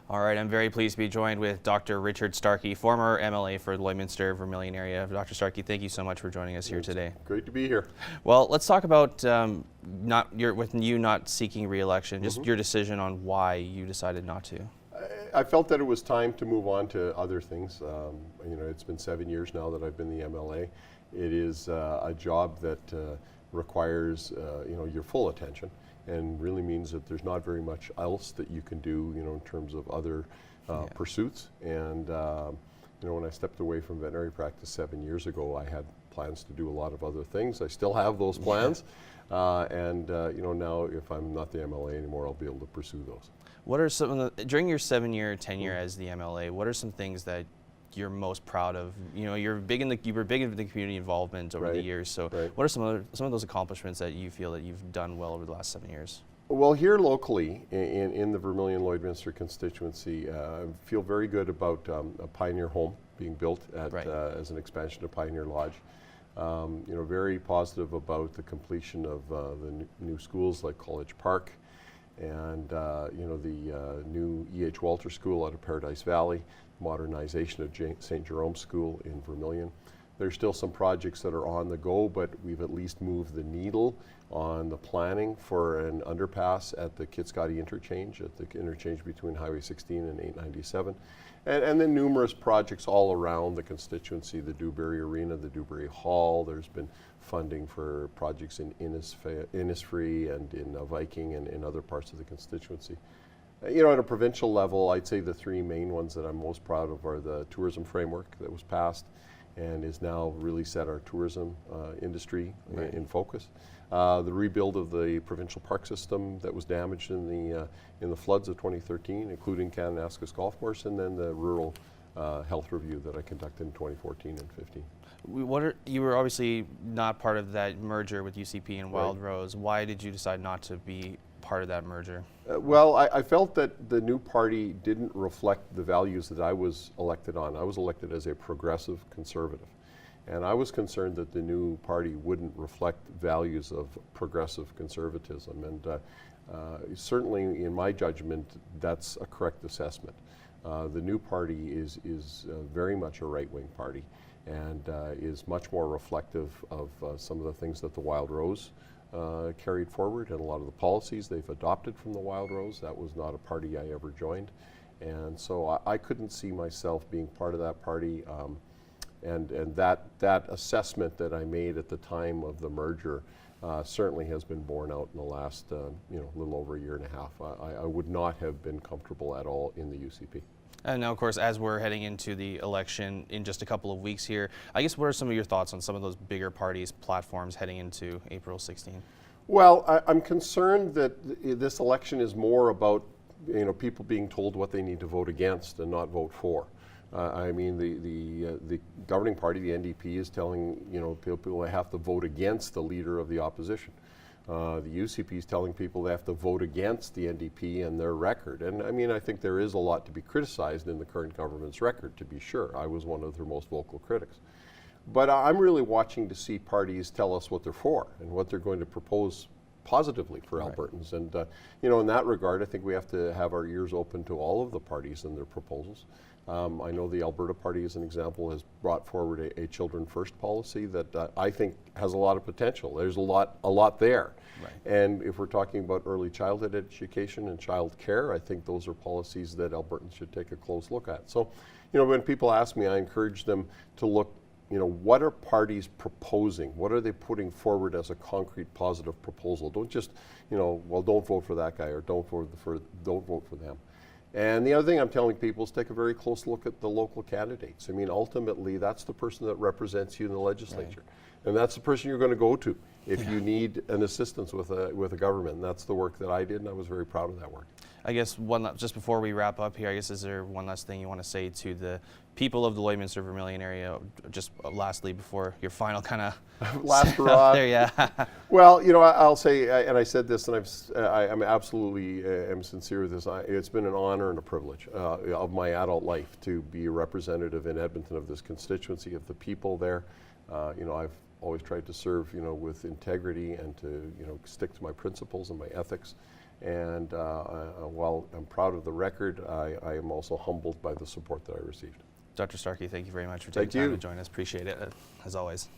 All right, I'm very pleased to be joined with Dr. Richard Starke, former MLA for the Lloydminster Vermilion area. Dr. Starke, thank you so much for joining us here today. Great to be here. Well, let's talk about with you not seeking re-election, just your decision on why you decided not to. I felt that it was time to move on to other things. It's been 7 years now that I've been the MLA. It is a job that requires your full attention, and really means that there's not very much else that you can do, in terms of other pursuits. And when I stepped away from veterinary practice 7 years ago, I had plans to do a lot of other things. I still have those plans, now if I'm not the MLA anymore, I'll be able to pursue those. What are some of during your 7-year tenure as the MLA, what are some things that you're most proud of? You were big in the community involvement over the years. So what are some of those accomplishments that you feel that you've done well over the last 7 years? Well, here locally in the Vermilion Lloydminster constituency, I feel very good about a Pioneer home being built as an expansion of Pioneer Lodge. Very positive about the completion of the new schools like College Park, and the new E.H. Walter School out of Paradise Valley, modernization of St. Jerome's School in Vermilion. There's still some projects that are on the go, but we've at least moved the needle on the planning for an underpass at the Kitscoty interchange, at the interchange between Highway 16 and 897. And then numerous projects all around the constituency, the Dewberry Arena, the Dewberry Hall. There's been funding for projects in Innisfree and in Viking and in other parts of the constituency. At a provincial level, I'd say the three main ones that I'm most proud of are the tourism framework that was passed and is now really set our tourism industry in focus. The rebuild of the provincial park system that was damaged in the floods of 2013, including Kananaskis Golf Course, and then the rural health review that I conducted in 2014 and 15. You were obviously not part of that merger with UCP and Wild Rose. Why did you decide not to be part of that merger? I felt that the new party didn't reflect the values that I was elected on. I was elected as a progressive conservative, and I was concerned that the new party wouldn't reflect values of progressive conservatism. And certainly, in my judgment, that's a correct assessment. The new party is very much a right-wing party, and is much more reflective of some of the things that the Wild Rose carried forward, and a lot of the policies they've adopted from the Wild Rose. That was not a party I ever joined, and so I couldn't see myself being part of that party. And that assessment that I made at the time of the merger certainly has been borne out in the last little over a year and a half. I would not have been comfortable at all in the UCP. And now, of course, as we're heading into the election in just a couple of weeks here, I guess what are some of your thoughts on some of those bigger parties' platforms heading into April 16? Well, I'm concerned that this election is more about people being told what they need to vote against and not vote for. The governing party, the NDP, is telling people they have to vote against the leader of the opposition. The UCP is telling people they have to vote against the NDP and their record. And I think there is a lot to be criticized in the current government's record, to be sure. I was one of their most vocal critics. But I'm really watching to see parties tell us what they're for and what they're going to propose positively for Albertans. And in that regard, I think we have to have our ears open to all of the parties and their proposals. I know the Alberta Party, as an example, has brought forward a Children First policy that I think has a lot of potential. There's a lot there. And if we're talking about early childhood education and child care, I think those are policies that Albertans should take a close look at. So, when people ask me, I encourage them to look, what are parties proposing? What are they putting forward as a concrete positive proposal? Don't just, well, don't vote for that guy, or don't vote for them. And the other thing I'm telling people is take a very close look at the local candidates. Ultimately, that's the person that represents you in the legislature. And that's the person you're going to go to if you need an assistance with a government. And that's the work that I did, and I was very proud of that work. I guess just before we wrap up here, is there one last thing you want to say to the people of the Lloydminster Vermilion area, just lastly before your final kind of last hurrah there? Well, I'll say, and I said this, and I'm absolutely am sincere with this. It's been an honor and a privilege of my adult life to be a representative in Edmonton of this constituency, of the people there. I've always tried to serve, with integrity and to, stick to my principles and my ethics. And while I'm proud of the record, I am also humbled by the support that I received. Dr. Starke, thank you very much for taking time to join us. Appreciate it, as always.